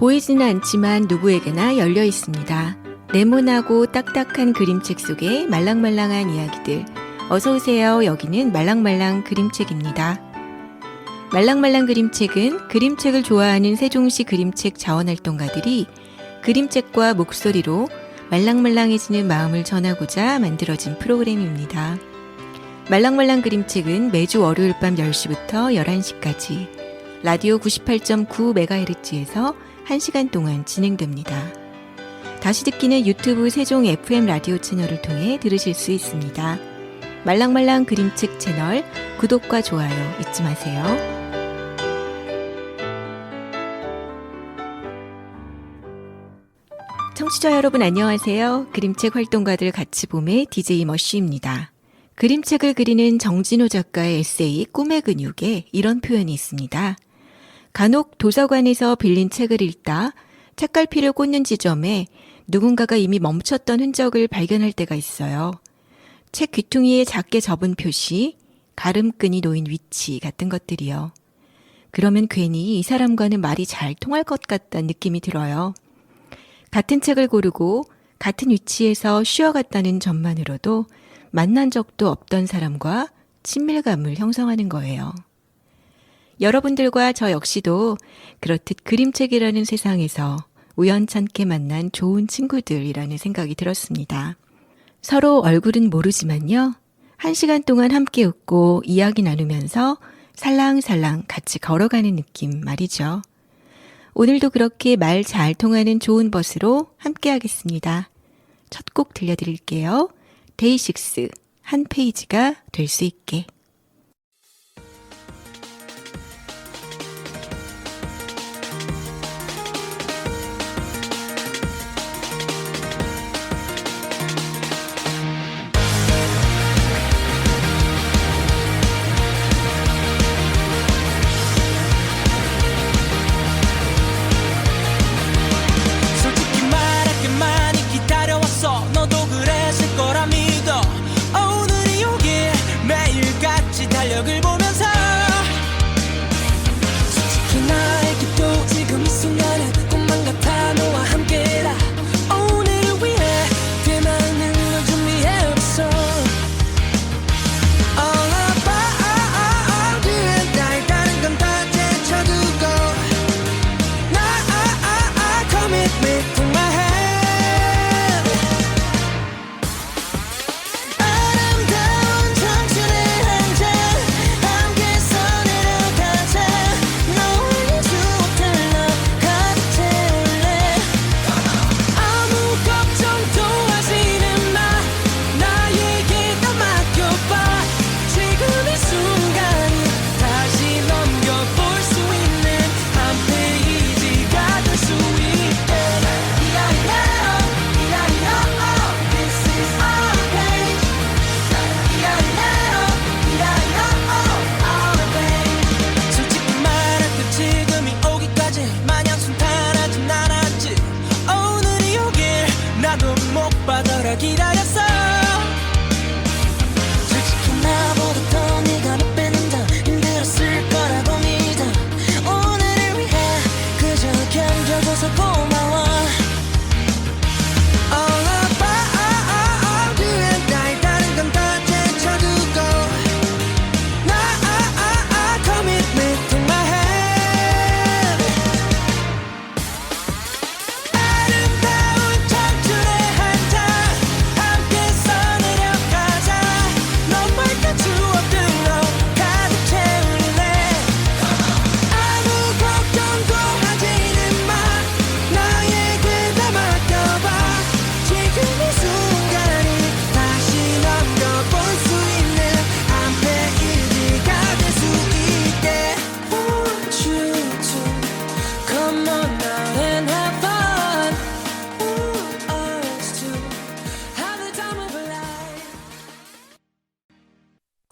보이지는 않지만 누구에게나 열려 있습니다. 네모나고 딱딱한 그림책 속의 말랑말랑한 이야기들. 어서오세요. 여기는 말랑말랑 그림책입니다. 말랑말랑 그림책은 그림책을 좋아하는 세종시 그림책 자원활동가들이 그림책과 목소리로 말랑말랑해지는 마음을 전하고자 만들어진 프로그램입니다. 말랑말랑 그림책은 매주 월요일 밤 10시부터 11시까지 라디오 98.9MHz에서 1시간 동안 진행됩니다. 다시 듣기는 유튜브 세종 FM 라디오 채널을 통해 들으실 수 있습니다. 말랑말랑 그림책 채널 구독과 좋아요 잊지 마세요. 청취자 여러분 안녕하세요. 그림책 활동가들 같이 봄의 DJ 머쉬입니다. 그림책을 그리는 정진호 작가의 에세이 꿈의 근육에 이런 표현이 있습니다. 간혹 도서관에서 빌린 책을 읽다 책갈피를 꽂는 지점에 누군가가 이미 멈췄던 흔적을 발견할 때가 있어요. 책 귀퉁이에 작게 접은 표시, 가름끈이 놓인 위치 같은 것들이요. 그러면 괜히 이 사람과는 말이 잘 통할 것 같다는 느낌이 들어요. 같은 책을 고르고 같은 위치에서 쉬어갔다는 점만으로도 만난 적도 없던 사람과 친밀감을 형성하는 거예요. 여러분들과 저 역시도 그렇듯 그림책이라는 세상에서 우연찮게 만난 좋은 친구들이라는 생각이 들었습니다. 서로 얼굴은 모르지만요. 1시간 동안 함께 웃고 이야기 나누면서 살랑살랑 같이 걸어가는 느낌 말이죠. 오늘도 그렇게 말 잘 통하는 좋은 벗으로 함께 하겠습니다. 첫 곡 들려드릴게요. 데이식스 한 페이지가 될 수 있게.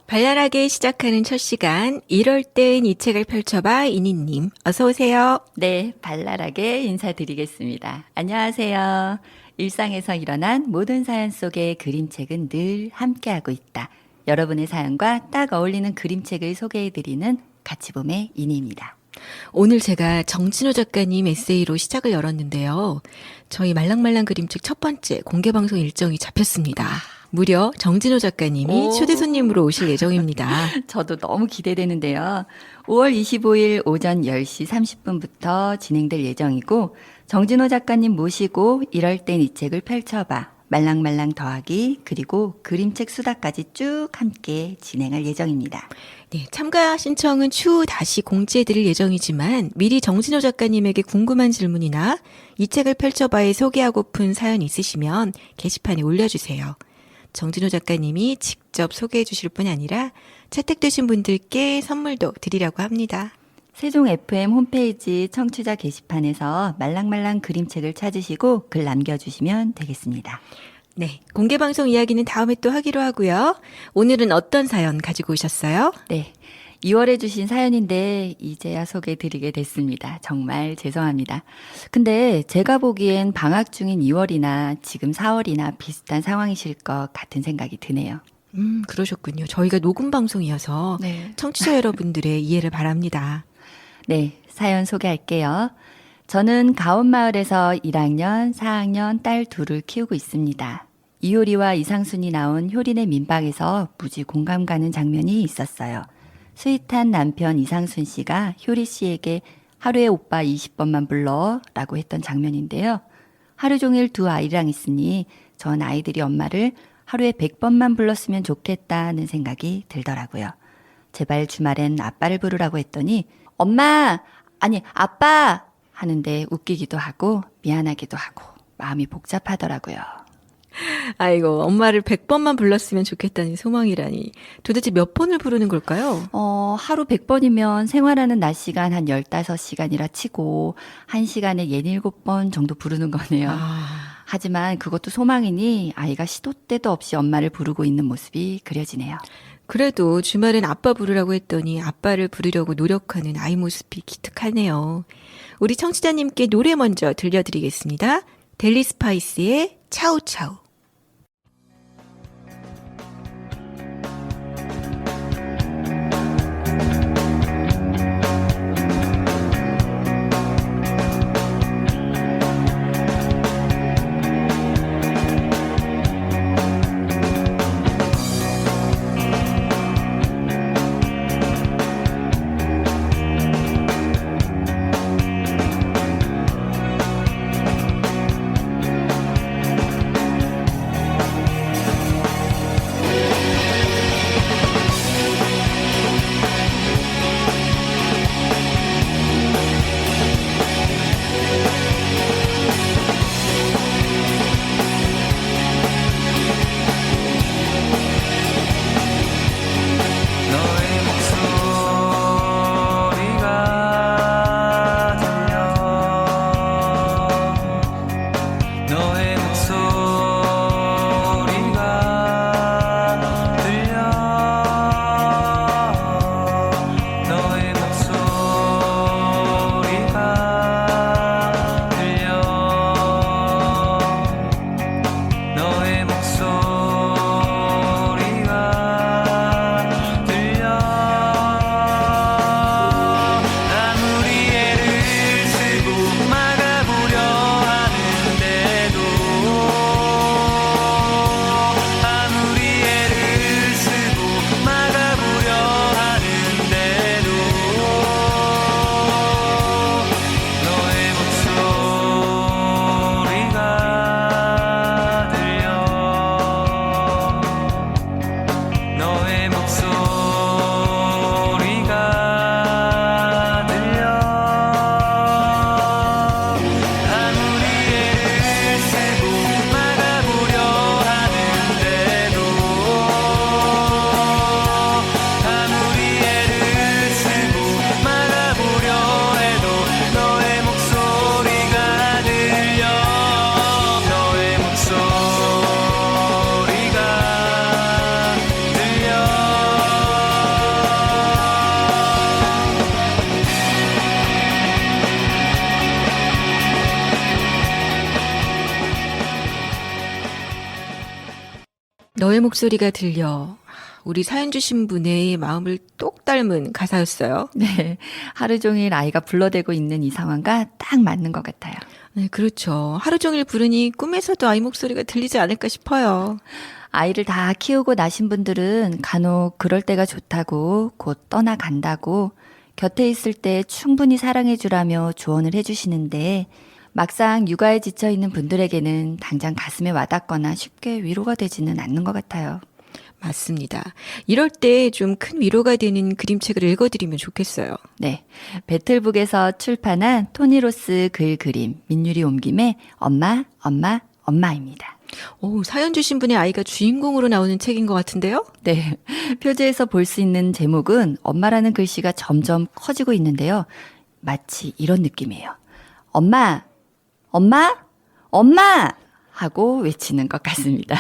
발랄하게 시작하는 첫 시간, 이럴 땐 이 책을 펼쳐봐 이니님 어서 오세요. 네, 발랄하게 인사드리겠습니다. 안녕하세요. 일상에서 일어난 모든 사연 속에 그림책은 늘 함께하고 있다. 여러분의 사연과 딱 어울리는 그림책을 소개해드리는 같이 봄의 이니입니다. 오늘 제가 정진호 작가님 에세이로 시작을 열었는데요. 저희 말랑말랑 그림책 첫 번째 공개 방송 일정이 잡혔습니다. 무려 정진호 작가님이 오. 초대 손님으로 오실 예정입니다. 저도 너무 기대되는데요. 5월 25일 오전 10시 30분부터 진행될 예정이고 정진호 작가님 모시고 이럴 땐 이 책을 펼쳐봐. 말랑말랑 더하기 그리고 그림책 수다까지 쭉 함께 진행할 예정입니다. 네, 참가 신청은 추후 다시 공지해드릴 예정이지만 미리 정진호 작가님에게 궁금한 질문이나 이 책을 펼쳐봐에 소개하고픈 사연 있으시면 게시판에 올려주세요. 정진호 작가님이 직접 소개해 주실 뿐 아니라 채택되신 분들께 선물도 드리려고 합니다. 세종 FM 홈페이지 청취자 게시판에서 말랑말랑 그림책을 찾으시고 글 남겨주시면 되겠습니다. 네, 공개 방송 이야기는 다음에 또 하기로 하고요. 오늘은 어떤 사연 가지고 오셨어요? 네, 2월에 주신 사연인데 이제야 소개해드리게 됐습니다. 정말 죄송합니다. 근데 제가 보기엔 방학 중인 2월이나 지금 4월이나 비슷한 상황이실 것 같은 생각이 드네요. 그러셨군요. 저희가 녹음 방송이어서 네. 청취자 여러분들의 이해를 바랍니다. 네, 사연 소개할게요. 저는 가온마을에서 1학년, 4학년 딸 둘을 키우고 있습니다. 이효리와 이상순이 나온 효린의 민박에서 무지 공감 가는 장면이 있었어요. 스윗한 남편 이상순 씨가 효리 씨에게 하루에 오빠 20번만 불러 라고 했던 장면인데요. 하루 종일 두 아이랑 있으니 전 아이들이 엄마를 하루에 100번만 불렀으면 좋겠다는 생각이 들더라고요. 제발 주말엔 아빠를 부르라고 했더니 엄마, 아니 아빠 하는데 웃기기도 하고 미안하기도 하고 마음이 복잡하더라고요. 아이고, 엄마를 100번만 불렀으면 좋겠다는 소망이라니. 도대체 몇 번을 부르는 걸까요? 하루 100번이면 생활하는 낮 시간 한 15시간이라 치고 1시간에 67번 정도 부르는 거네요. 하지만 그것도 소망이니 아이가 시도 때도 없이 엄마를 부르고 있는 모습이 그려지네요. 그래도 주말엔 아빠 부르라고 했더니 아빠를 부르려고 노력하는 아이 모습이 기특하네요. 우리 청취자님께 노래 먼저 들려드리겠습니다. 델리 스파이스의 차우차우. 너의 목소리가 들려. 우리 사연 주신 분의 마음을 똑 닮은 가사였어요. 네. 하루 종일 아이가 불러대고 있는 이 상황과 딱 맞는 것 같아요. 네, 그렇죠. 하루 종일 부르니 꿈에서도 아이 목소리가 들리지 않을까 싶어요. 아이를 다 키우고 나신 분들은 간혹 그럴 때가 좋다고 곧 떠나간다고 곁에 있을 때 충분히 사랑해주라며 조언을 해주시는데 막상 육아에 지쳐있는 분들에게는 당장 가슴에 와닿거나 쉽게 위로가 되지는 않는 것 같아요. 맞습니다. 이럴 때 좀 큰 위로가 되는 그림책을 읽어드리면 좋겠어요. 네. 배틀북에서 출판한 토니로스 글 그림 민유리 옮김의 엄마, 엄마, 엄마입니다. 오, 사연 주신 분의 아이가 주인공으로 나오는 책인 것 같은데요? 네. 표지에서 볼 수 있는 제목은 엄마라는 글씨가 점점 커지고 있는데요. 마치 이런 느낌이에요. 엄마, 엄마, 엄마! 하고 외치는 것 같습니다.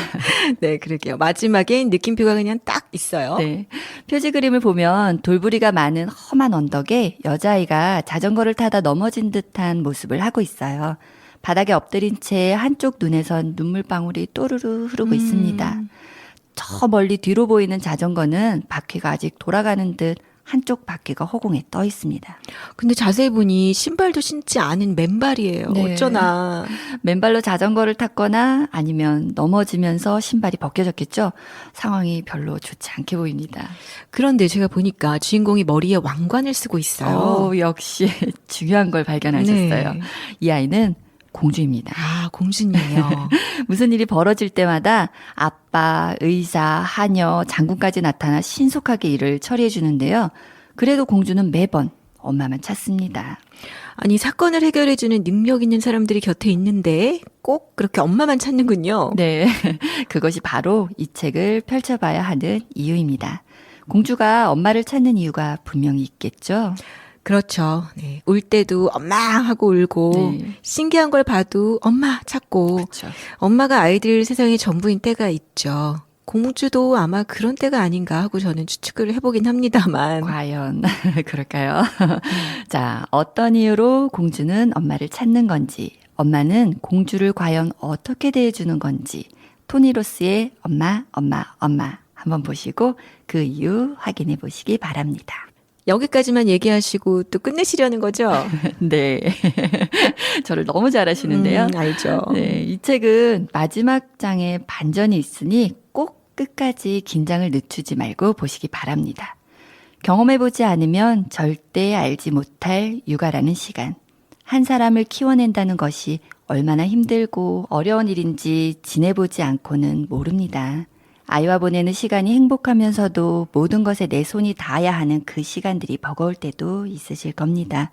네, 그러게요. 마지막엔 느낌표가 그냥 딱 있어요. 네. 표지 그림을 보면 돌부리가 많은 험한 언덕에 여자아이가 자전거를 타다 넘어진 듯한 모습을 하고 있어요. 바닥에 엎드린 채 한쪽 눈에선 눈물방울이 또르르 흐르고 있습니다. 저 멀리 뒤로 보이는 자전거는 바퀴가 아직 돌아가는 듯 한쪽 바퀴가 허공에 떠 있습니다. 근데 자세히 보니 신발도 신지 않은 맨발이에요. 네. 어쩌나. 맨발로 자전거를 탔거나 아니면 넘어지면서 신발이 벗겨졌겠죠? 상황이 별로 좋지 않게 보입니다. 그런데 제가 보니까 주인공이 머리에 왕관을 쓰고 있어요. 역시 중요한 걸 발견하셨어요. 네. 이 아이는 공주입니다. 아, 공주님이요. 무슨 일이 벌어질 때마다 아빠, 의사, 하녀, 장군까지 나타나 신속하게 일을 처리해 주는데요. 그래도 공주는 매번 엄마만 찾습니다. 아니, 사건을 해결해주는 능력 있는 사람들이 곁에 있는데 꼭 그렇게 엄마만 찾는군요. 네, 그것이 바로 이 책을 펼쳐봐야 하는 이유입니다. 공주가 엄마를 찾는 이유가 분명히 있겠죠. 그렇죠. 네. 울 때도 엄마 하고 울고 네. 신기한 걸 봐도 엄마 찾고 그렇죠. 엄마가 아이들 세상의 전부인 때가 있죠. 공주도 아마 그런 때가 아닌가 하고 저는 추측을 해보긴 합니다만. 과연 그럴까요? 자, 어떤 이유로 공주는 엄마를 찾는 건지, 엄마는 공주를 과연 어떻게 대해주는 건지, 토니로스의 엄마, 엄마, 엄마 한번 보시고 그 이유 확인해 보시기 바랍니다. 여기까지만 얘기하시고 또 끝내시려는 거죠? 네. 저를 너무 잘하시는데요. 알죠. 네, 이 책은 마지막 장에 반전이 있으니 꼭 끝까지 긴장을 늦추지 말고 보시기 바랍니다. 경험해보지 않으면 절대 알지 못할 육아라는 시간. 한 사람을 키워낸다는 것이 얼마나 힘들고 어려운 일인지 지내보지 않고는 모릅니다. 아이와 보내는 시간이 행복하면서도 모든 것에 내 손이 닿아야 하는 그 시간들이 버거울 때도 있으실 겁니다.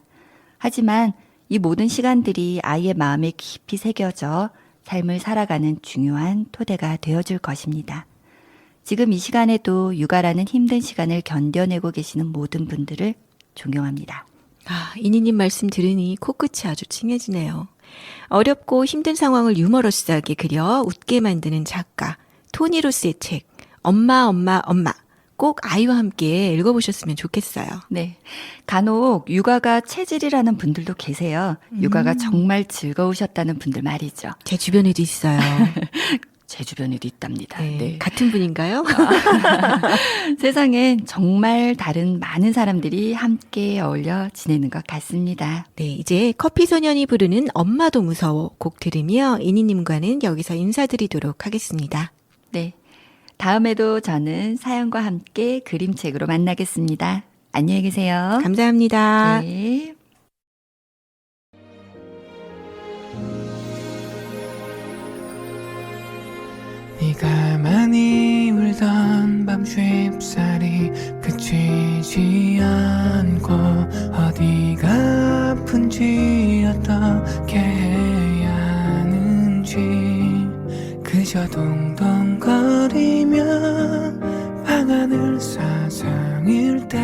하지만 이 모든 시간들이 아이의 마음에 깊이 새겨져 삶을 살아가는 중요한 토대가 되어줄 것입니다. 지금 이 시간에도 육아라는 힘든 시간을 견뎌내고 계시는 모든 분들을 존경합니다. 아, 이니님 말씀 들으니 코끝이 아주 찡해지네요. 어렵고 힘든 상황을 유머러스하게 그려 웃게 만드는 작가 토니로스의 책 엄마 엄마 엄마 꼭 아이와 함께 읽어보셨으면 좋겠어요. 네. 간혹 육아가 체질이라는 분들도 계세요. 육아가 정말 즐거우셨다는 분들 말이죠. 제 주변에도 있어요. 제 주변에도 있답니다. 네. 네. 같은 분인가요? 세상엔 정말 다른 많은 사람들이 함께 어울려 지내는 것 같습니다. 네, 이제 커피소년이 부르는 엄마도 무서워 곡 들으며 이니님과는 여기서 인사드리도록 하겠습니다. 네. 다음에도 저는 사연과 함께 그림책으로 만나겠습니다. 안녕히 계세요. 감사합니다. 네. 네가 많이 울던 밤 쉽사리 그치지 않고 어디가 아픈지 어떻게 해야 하는지 그저 동동거리며 방안을 사상일 때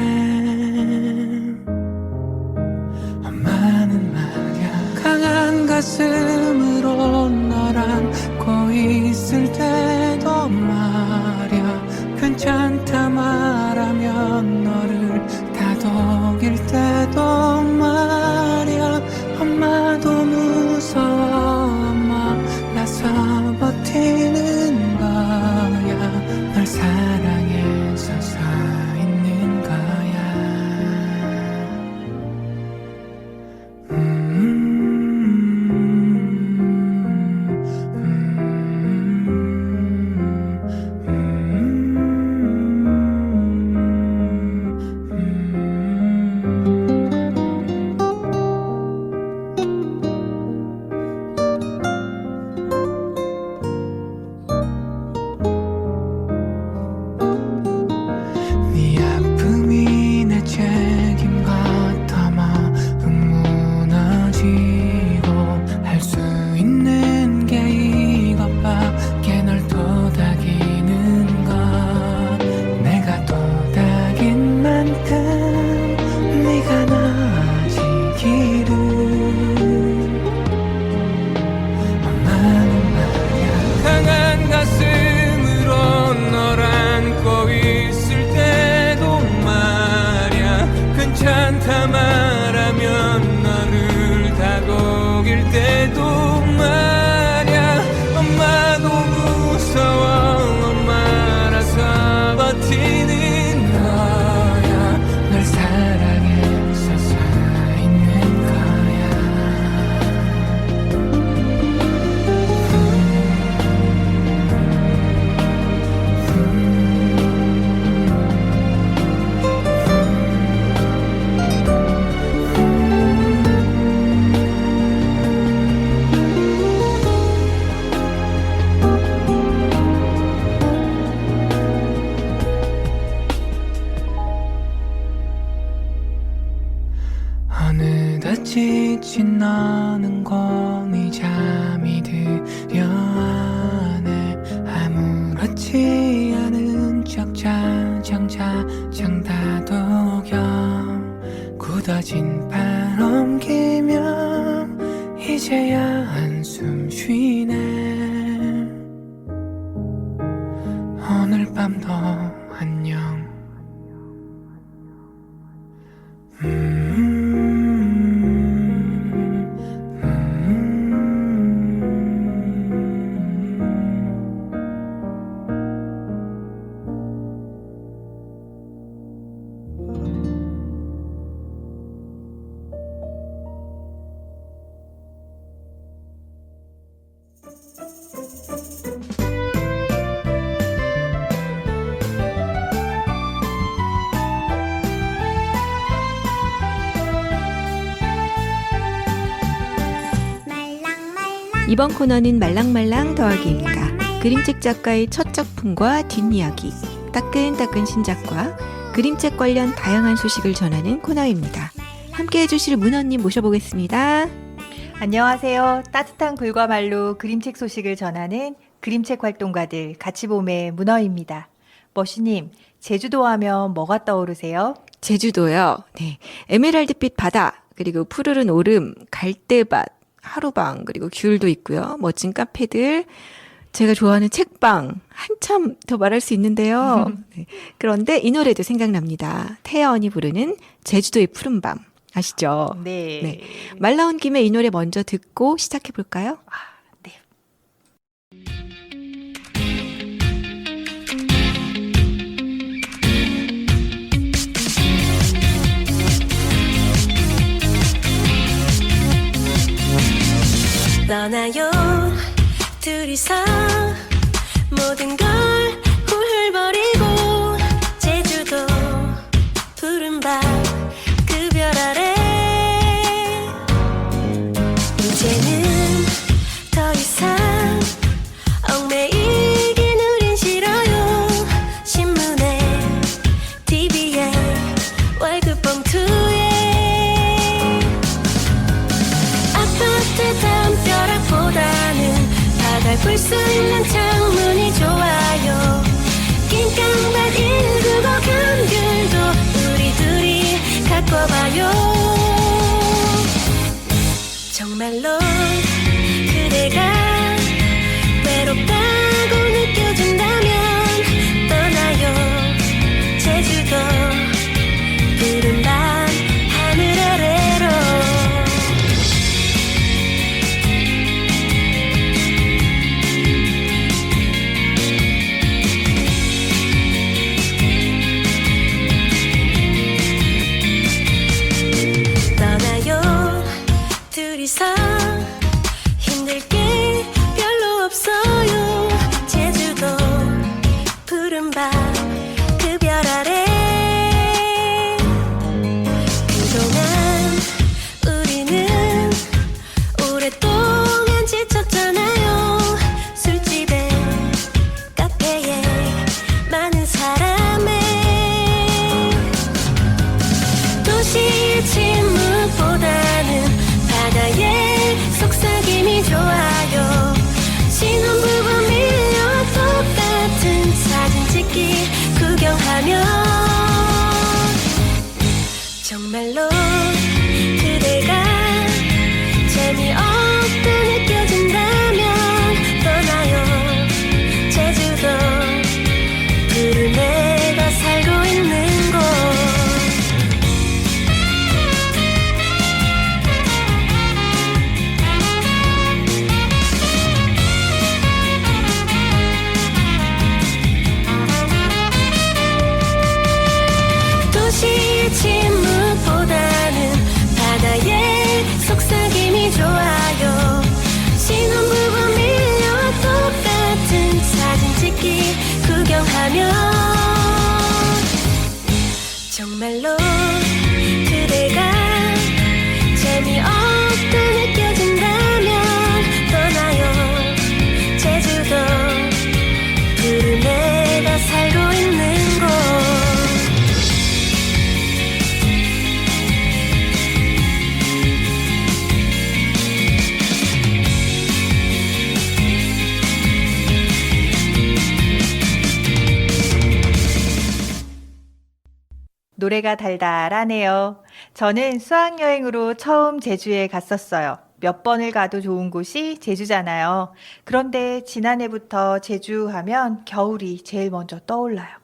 엄마는 말야 강한 가슴으로 널 안고 있을 때도 말야 괜찮다 말하면 너를 다독일 때도 말야 엄마도 무서워 엄마 나서 버티는 거야 널 사랑해줘 어느덧 지친 너는 곰이 잠이 들려 하네. 아무렇지 않은 척 자정 다독여 굳어진 발 옮기며 이제야 한숨 쉬네. 오늘 밤도 안녕. 이번 코너는 말랑말랑 더하기입니다. 그림책 작가의 첫 작품과 뒷이야기, 따끈따끈 신작과 그림책 관련 다양한 소식을 전하는 코너입니다. 함께 해주실 문헌님 모셔보겠습니다. 안녕하세요. 따뜻한 글과 말로 그림책 소식을 전하는 그림책 활동가들 같이봄의 문어입니다. 머시님, 제주도 하면 뭐가 떠오르세요? 제주도요. 네, 에메랄드빛 바다, 그리고 푸르른 오름, 갈대밭, 하루방, 그리고 귤도 있고요. 멋진 카페들, 제가 좋아하는 책방, 한참 더 말할 수 있는데요. 네. 그런데 이 노래도 생각납니다. 태연이 부르는 제주도의 푸른밤. 아시죠? 네. 네. 말 나온 김에 이 노래 먼저 듣고 시작해볼까요? 네. 떠나요 둘이서 모든 걸 훌훌 버리고 제주도 푸른 밤 그 별 아래 이제는 더 이상 얽매이긴 우린 싫어요. 신문에 TV에 월급 봉투에 아파트 담벼락보다는 바다를 볼 수 있는 창문이 좋아요. 낑깡밭 195 감귤도 우리 둘이 갖고 봐요. 정말로 그대가 외롭다고 느껴진다면 떠나요. 제주도 푸른 밤 하늘 아래로. 떠나요 둘이서 힘들 게 별로 없어요. 제주도 푸른 밤 그 별 아래 그동안 우리는 오랫동안 지쳤잖아요. 술집에 카페에 많은 사람에 도시의 침묵보다는 바다의 속삭임이 좋아요. 신혼부부 밀려 똑같은 사진 찍기 구경하며 정말로 그대가 재미없다 느껴진다면 떠나요. 제주도 푸른 내가 살고 있는 곳. 도시의 침묵보다는 노래가 달달하네요. 저는 수학여행으로 처음 제주에 갔었어요. 몇 번을 가도 좋은 곳이 제주잖아요. 그런데 지난해부터 제주 하면 겨울이 제일 먼저 떠올라요.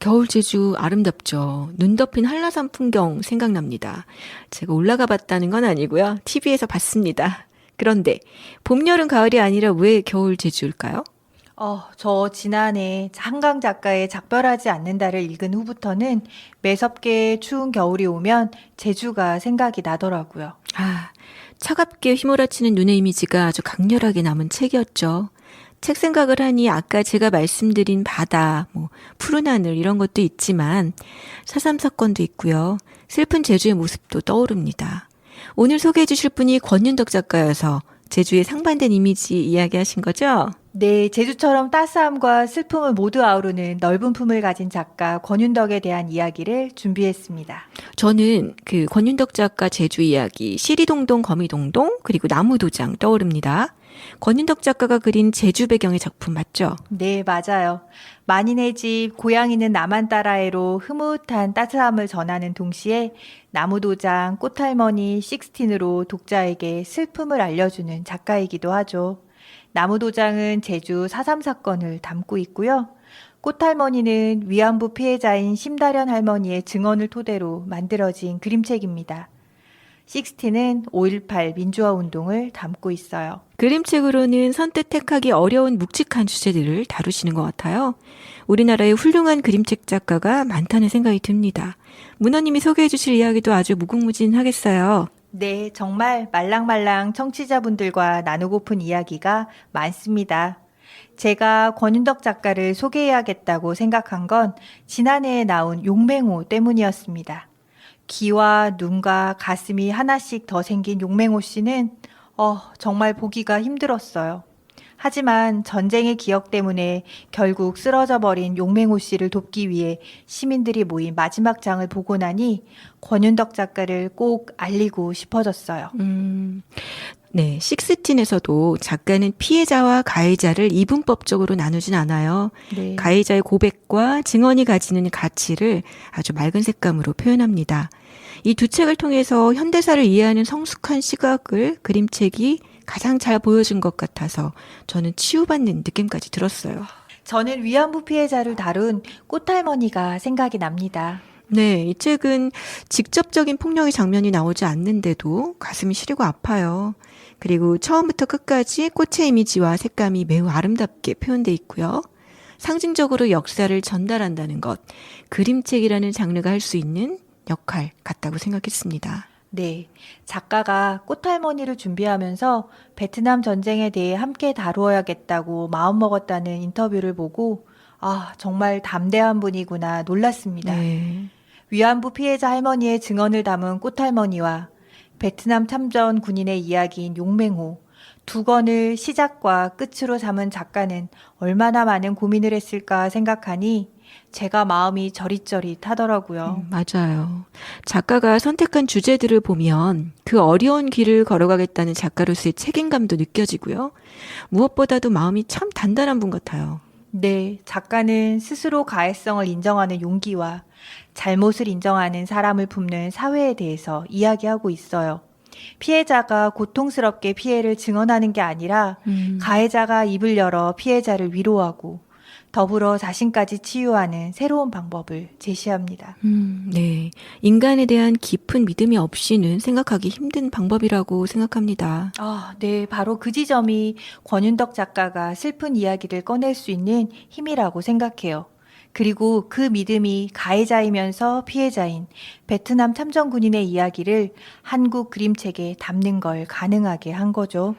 겨울 제주 아름답죠. 눈 덮인 한라산 풍경 생각납니다. 제가 올라가 봤다는 건 아니고요. TV에서 봤습니다. 그런데 봄, 여름, 가을이 아니라 왜 겨울 제주일까요? 저 지난해 한강 작가의 작별하지 않는다를 읽은 후부터는 매섭게 추운 겨울이 오면 제주가 생각이 나더라고요. 아, 차갑게 휘몰아치는 눈의 이미지가 아주 강렬하게 남은 책이었죠. 책 생각을 하니 아까 제가 말씀드린 바다, 푸른 하늘 이런 것도 있지만 4.3 사건도 있고요. 슬픈 제주의 모습도 떠오릅니다. 오늘 소개해 주실 분이 권윤덕 작가여서 제주의 상반된 이미지 이야기하신 거죠? 네, 제주처럼 따스함과 슬픔을 모두 아우르는 넓은 품을 가진 작가 권윤덕에 대한 이야기를 준비했습니다. 저는 그 권윤덕 작가 제주 이야기, 시리동동, 거미동동, 그리고 나무도장 떠오릅니다. 권윤덕 작가가 그린 제주 배경의 작품 맞죠? 네, 맞아요. 만인의 집, 고양이는 나만 따라해로 흐뭇한 따스함을 전하는 동시에 나무도장, 꽃할머니, 식스틴으로 독자에게 슬픔을 알려주는 작가이기도 하죠. 나무도장은 제주 4.3 사건을 담고 있고요. 꽃할머니는 위안부 피해자인 심다련 할머니의 증언을 토대로 만들어진 그림책입니다. 식스틴은 5.18 민주화 운동을 담고 있어요. 그림책으로는 선뜻 택하기 어려운 묵직한 주제들을 다루시는 것 같아요. 우리나라에 훌륭한 그림책 작가가 많다는 생각이 듭니다. 문어님이 소개해 주실 이야기도 아주 무궁무진하겠어요. 네, 정말 말랑말랑 청취자분들과 나누고픈 이야기가 많습니다. 제가 권윤덕 작가를 소개해야겠다고 생각한 건 지난해에 나온 용맹호 때문이었습니다. 귀와 눈과 가슴이 하나씩 더 생긴 용맹호 씨는 정말 보기가 힘들었어요. 하지만 전쟁의 기억 때문에 결국 쓰러져 버린 용맹호 씨를 돕기 위해 시민들이 모인 마지막 장을 보고 나니 권윤덕 작가를 꼭 알리고 싶어졌어요. 네, 식스틴에서도 작가는 피해자와 가해자를 이분법적으로 나누진 않아요. 네. 가해자의 고백과 증언이 가지는 가치를 아주 맑은 색감으로 표현합니다. 이 두 책을 통해서 현대사를 이해하는 성숙한 시각을 그림책이 가장 잘 보여준 것 같아서 저는 치유받는 느낌까지 들었어요. 저는 위안부 피해자를 다룬 꽃할머니가 생각이 납니다. 네, 이 책은 직접적인 폭력의 장면이 나오지 않는데도 가슴이 시리고 아파요. 그리고 처음부터 끝까지 꽃의 이미지와 색감이 매우 아름답게 표현돼 있고요. 상징적으로 역사를 전달한다는 것, 그림책이라는 장르가 할 수 있는 역할 같다고 생각했습니다. 네, 작가가 꽃할머니를 준비하면서 베트남 전쟁에 대해 함께 다루어야겠다고 마음먹었다는 인터뷰를 보고 정말 담대한 분이구나 놀랐습니다. 네. 위안부 피해자 할머니의 증언을 담은 꽃할머니와 베트남 참전 군인의 이야기인 용맹호, 두 권을 시작과 끝으로 삼은 작가는 얼마나 많은 고민을 했을까 생각하니 제가 마음이 저릿저릿하더라고요. 맞아요. 작가가 선택한 주제들을 보면 그 어려운 길을 걸어가겠다는 작가로서의 책임감도 느껴지고요. 무엇보다도 마음이 참 단단한 분 같아요. 네, 작가는 스스로 가해성을 인정하는 용기와 잘못을 인정하는 사람을 품는 사회에 대해서 이야기하고 있어요. 피해자가 고통스럽게 피해를 증언하는 게 아니라 가해자가 입을 열어 피해자를 위로하고 더불어 자신까지 치유하는 새로운 방법을 제시합니다. 네. 인간에 대한 깊은 믿음이 없이는 생각하기 힘든 방법이라고 생각합니다. 네, 바로 그 지점이 권윤덕 작가가 슬픈 이야기를 꺼낼 수 있는 힘이라고 생각해요. 그리고 그 믿음이 가해자이면서 피해자인 베트남 참전군인의 이야기를 한국 그림책에 담는 걸 가능하게 한 거죠.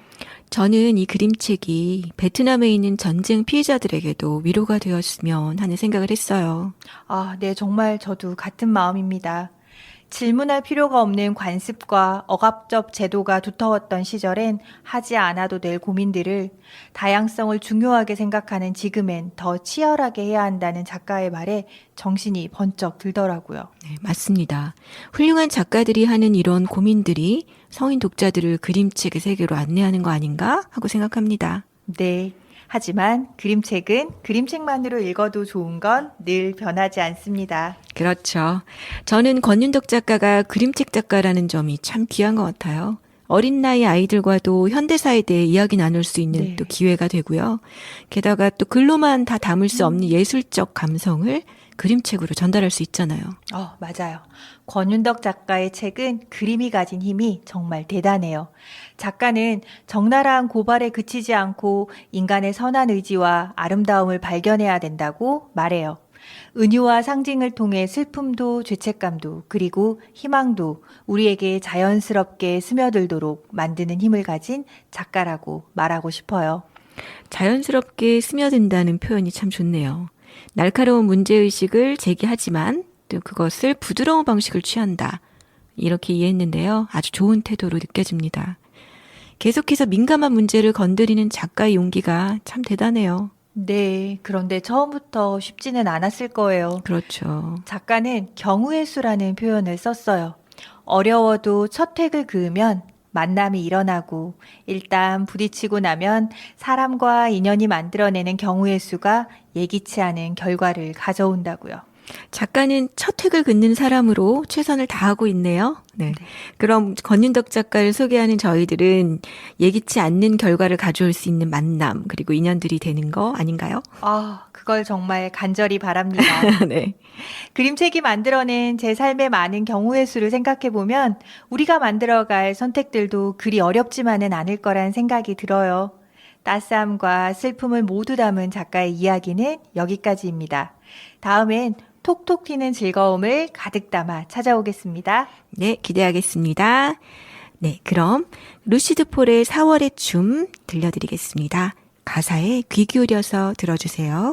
저는 이 그림책이 베트남에 있는 전쟁 피해자들에게도 위로가 되었으면 하는 생각을 했어요. 네, 정말 저도 같은 마음입니다. 질문할 필요가 없는 관습과 억압적 제도가 두터웠던 시절엔 하지 않아도 될 고민들을 다양성을 중요하게 생각하는 지금엔 더 치열하게 해야 한다는 작가의 말에 정신이 번쩍 들더라고요. 네, 맞습니다. 훌륭한 작가들이 하는 이런 고민들이 성인 독자들을 그림책의 세계로 안내하는 거 아닌가 하고 생각합니다. 네. 하지만 그림책은 그림책만으로 읽어도 좋은 건 늘 변하지 않습니다. 그렇죠. 저는 권윤덕 작가가 그림책 작가라는 점이 참 귀한 것 같아요. 어린 나이 아이들과도 현대사에 대해 이야기 나눌 수 있는 네. 또 기회가 되고요. 게다가 또 글로만 다 담을 수 없는 예술적 감성을 그림책으로 전달할 수 있잖아요. 맞아요. 권윤덕 작가의 책은 그림이 가진 힘이 정말 대단해요. 작가는 적나라한 고발에 그치지 않고 인간의 선한 의지와 아름다움을 발견해야 된다고 말해요. 은유와 상징을 통해 슬픔도 죄책감도 그리고 희망도 우리에게 자연스럽게 스며들도록 만드는 힘을 가진 작가라고 말하고 싶어요. 자연스럽게 스며든다는 표현이 참 좋네요. 날카로운 문제의식을 제기하지만 또 그것을 부드러운 방식을 취한다. 이렇게 이해했는데요. 아주 좋은 태도로 느껴집니다. 계속해서 민감한 문제를 건드리는 작가의 용기가 참 대단해요. 네, 그런데 처음부터 쉽지는 않았을 거예요. 그렇죠. 작가는 경우의 수라는 표현을 썼어요. 어려워도 첫 획을 그으면 만남이 일어나고 일단 부딪히고 나면 사람과 인연이 만들어내는 경우의 수가 예기치 않은 결과를 가져온다고요. 작가는 첫 획을 긋는 사람으로 최선을 다하고 있네요. 네. 그럼 권윤덕 작가를 소개하는 저희들은 예기치 않는 결과를 가져올 수 있는 만남 그리고 인연들이 되는 거 아닌가요? 그걸 정말 간절히 바랍니다. 네. 그림책이 만들어낸 제 삶의 많은 경우의 수를 생각해보면 우리가 만들어갈 선택들도 그리 어렵지만은 않을 거란 생각이 들어요. 따스함과 슬픔을 모두 담은 작가의 이야기는 여기까지입니다. 다음엔 톡톡 튀는 즐거움을 가득 담아 찾아오겠습니다. 네, 기대하겠습니다. 네, 그럼 루시드 폴의 4월의 춤 들려드리겠습니다. 가사에 귀 기울여서 들어주세요.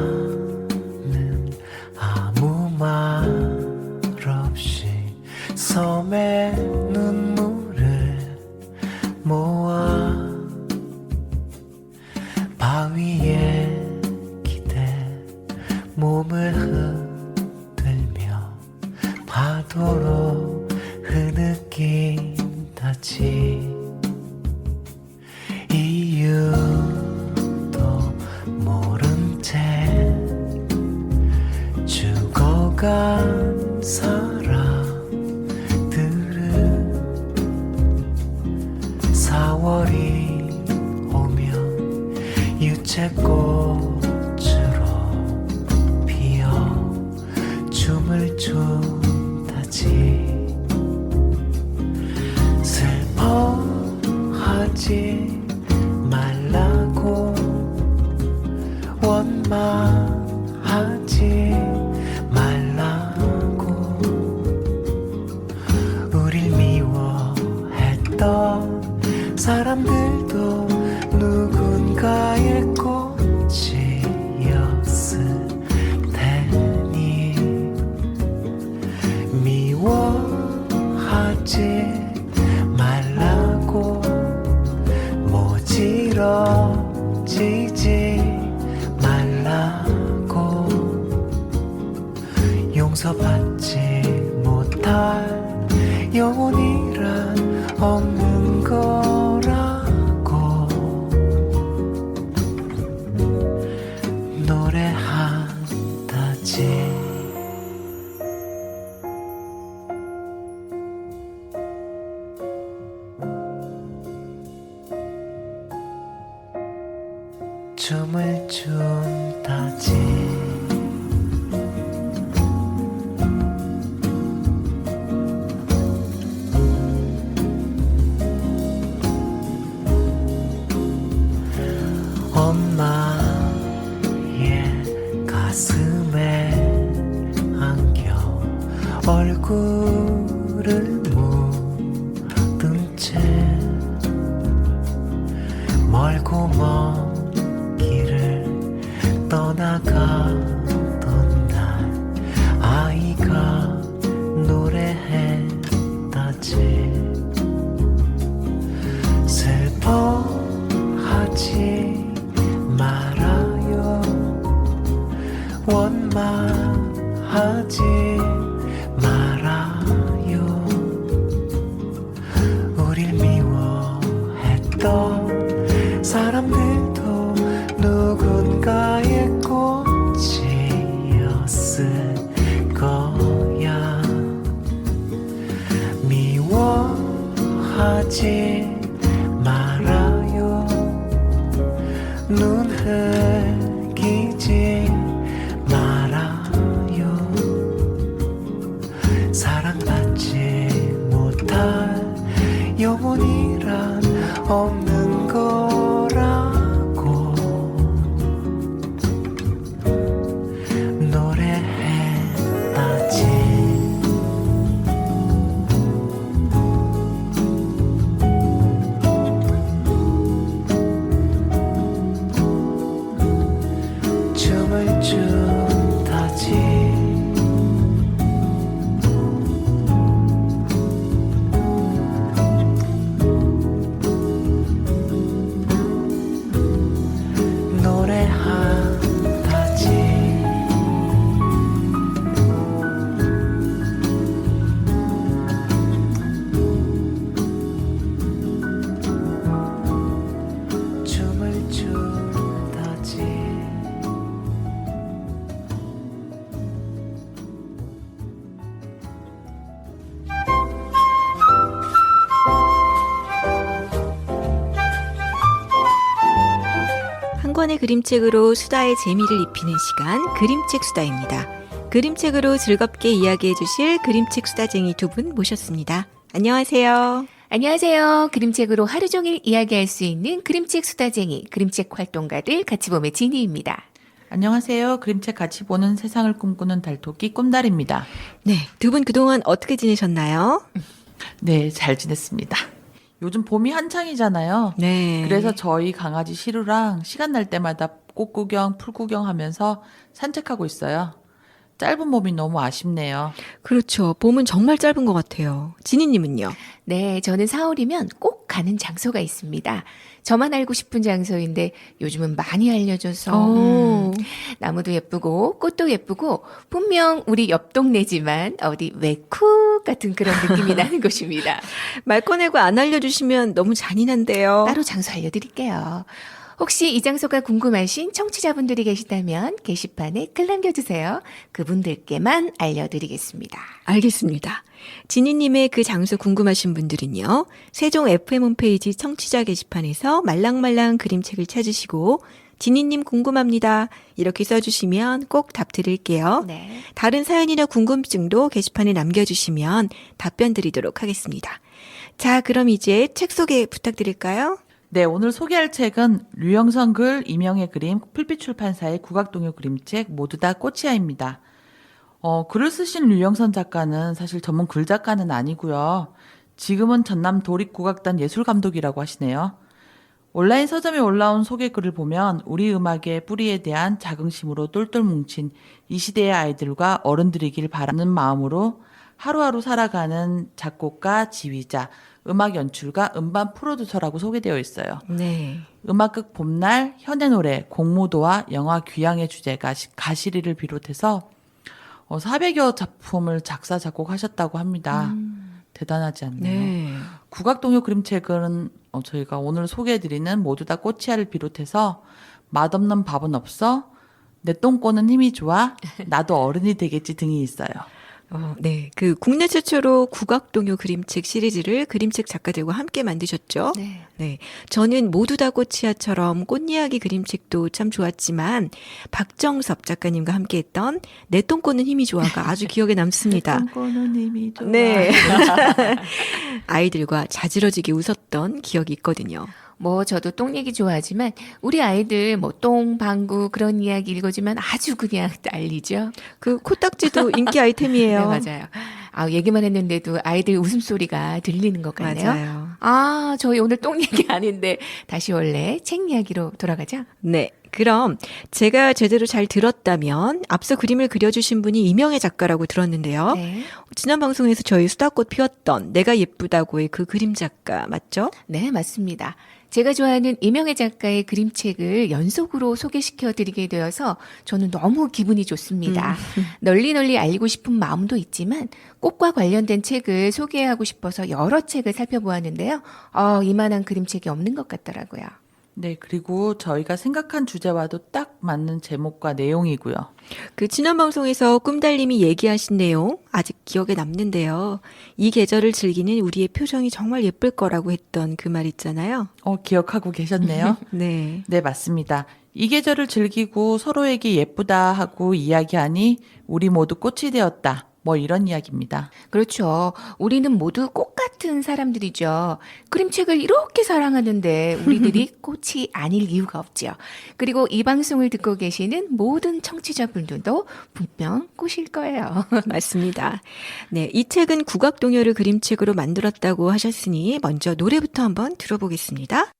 바다는 아무 말 없이 섬에 눈물을 모아 바위에 기대 몸을 흔들며 파도로 흐느낀다지 이유도 모른 채 죽어간 사람들은 4월이 오면 유채꽃으로 피어 춤을 춘다지 슬퍼하지 말라고 원망하지 말라고 우릴 미워했던 사람들도 누군가의 꽃이었을 테니 미워하지 말라고 모질어지지 말라고 용서받지 못할 영혼이란 없는 거라고 노래한다지 춤을 춘다지 엄마의 가슴에 안겨 얼굴을 묻은 채 멀고 먼 길을 떠나가던 날 아이가 노래했다지 슬퍼하지 말아요 원망하지 말아요 우릴 미워했던 사람들도 누군가의 꽃이었을 거야 미워하지 말아요 눈 흘기지 말아요 사랑받지 못할 영혼이란 없는 거라고 노래했다지 춤을 춘다지 노래한다지 춤을 춘다지 한 권의 그림책으로 수다의 재미를 입히는 시간, 그림책 수다입니다. 그림책으로 즐겁게 이야기해 주실 그림책 수다쟁이 두 분 모셨습니다. 안녕하세요. 안녕하세요. 그림책으로 하루 종일 이야기할 수 있는 그림책 수다쟁이, 그림책 활동가들 같이 봄의 진희입니다. 안녕하세요. 그림책 같이 보는 세상을 꿈꾸는 달토끼 꿈달입니다. 네, 두 분 그동안 어떻게 지내셨나요? 네, 잘 지냈습니다. 요즘 봄이 한창이잖아요. 네. 그래서 저희 강아지 시루랑 시간 날 때마다 꽃 구경, 풀 구경 하면서 산책하고 있어요. 짧은 봄이 너무 아쉽네요. 그렇죠. 봄은 정말 짧은 것 같아요. 지니님은요? 네, 저는 4월이면 꼭 가는 장소가 있습니다. 저만 알고 싶은 장소인데 요즘은 많이 알려져서 오. 나무도 예쁘고 꽃도 예쁘고 분명 우리 옆 동네지만 어디 외쿠 같은 그런 느낌이 나는 곳입니다. 말 꺼내고 안 알려주시면 너무 잔인한데요. 따로 장소 알려드릴게요. 혹시 이 장소가 궁금하신 청취자분들이 계시다면 게시판에 글 남겨주세요. 그분들께만 알려드리겠습니다. 알겠습니다. 지니님의 그 장소 궁금하신 분들은요. 세종 FM 홈페이지 청취자 게시판에서 말랑말랑 그림책을 찾으시고 지니님 궁금합니다. 이렇게 써주시면 꼭 답 드릴게요. 네. 다른 사연이나 궁금증도 게시판에 남겨주시면 답변 드리도록 하겠습니다. 자, 그럼 이제 책 소개 부탁드릴까요? 네, 오늘 소개할 책은 류영선 글, 이명의 그림, 필빛출판사의 국악동요 그림책 모두 다 꽃이야입니다. 글을 쓰신 류영선 작가는 사실 전문 글작가는 아니고요. 지금은 전남 도립국악단 예술감독이라고 하시네요. 온라인 서점에 올라온 소개글을 보면 우리 음악의 뿌리에 대한 자긍심으로 똘똘 뭉친 이 시대의 아이들과 어른들이길 바라는 마음으로 하루하루 살아가는 작곡가, 지휘자, 음악 연출가, 음반 프로듀서라고 소개되어 있어요. 네. 음악극 봄날, 현의 노래, 공무도와 영화 귀향의 주제가 가시리를 비롯해서 400여 작품을 작사, 작곡하셨다고 합니다. 대단하지 않나요? 네. 국악동요 그림책은 저희가 오늘 소개해드리는 모두 다 꽃이야를 비롯해서 맛없는 밥은 없어, 내 똥꼬는 힘이 좋아, 나도 어른이 되겠지 등이 있어요. 네. 그 국내 최초로 국악동요 그림책 시리즈를 그림책 작가들과 함께 만드셨죠? 네. 네. 저는 모두 다 꽃이야처럼 꽃이야기 그림책도 참 좋았지만 박정섭 작가님과 함께 했던 내 똥꼬는 힘이 좋아가 아주 기억에 남습니다. 똥꼬는 힘이 좋아. 네. 아이들과 자지러지게 웃었던 기억이 있거든요. 뭐 저도 똥 얘기 좋아하지만 우리 아이들 뭐 똥, 방구 그런 이야기 읽어주면 아주 그냥 난리죠. 그 코딱지도 인기 아이템이에요. 네, 맞아요. 아, 얘기만 했는데도 아이들 웃음소리가 들리는 것 같네요. 맞아요. 아, 저희 오늘 똥 얘기 아닌데 다시 원래 책 이야기로 돌아가죠? 네. 그럼 제가 제대로 잘 들었다면 앞서 그림을 그려주신 분이 이명애 작가라고 들었는데요. 네. 지난 방송에서 저희 수다꽃 피웠던 내가 예쁘다고의 그 그림 작가 맞죠? 네, 맞습니다. 제가 좋아하는 이명애 작가의 그림책을 연속으로 소개시켜 드리게 되어서 저는 너무 기분이 좋습니다. 널리 알리고 싶은 마음도 있지만 꽃과 관련된 책을 소개하고 싶어서 여러 책을 살펴보았는데요. 이만한 그림책이 없는 것 같더라고요. 네, 그리고 저희가 생각한 주제와도 딱 맞는 제목과 내용이고요. 그 지난 방송에서 꿈달님이 얘기하신 내용 아직 기억에 남는데요. 이 계절을 즐기는 우리의 표정이 정말 예쁠 거라고 했던 그 말 있잖아요. 기억하고 계셨네요. 네. 네, 맞습니다. 이 계절을 즐기고 서로에게 예쁘다 하고 이야기하니 우리 모두 꽃이 되었다. 뭐 이런 이야기입니다. 그렇죠. 우리는 모두 꽃 같은 사람들이죠. 그림책을 이렇게 사랑하는데 우리들이 꽃이 아닐 이유가 없죠. 그리고 이 방송을 듣고 계시는 모든 청취자분들도 분명 꽃일 거예요. 맞습니다. 네, 이 책은 국악동요를 그림책으로 만들었다고 하셨으니 먼저 노래부터 한번 들어보겠습니다.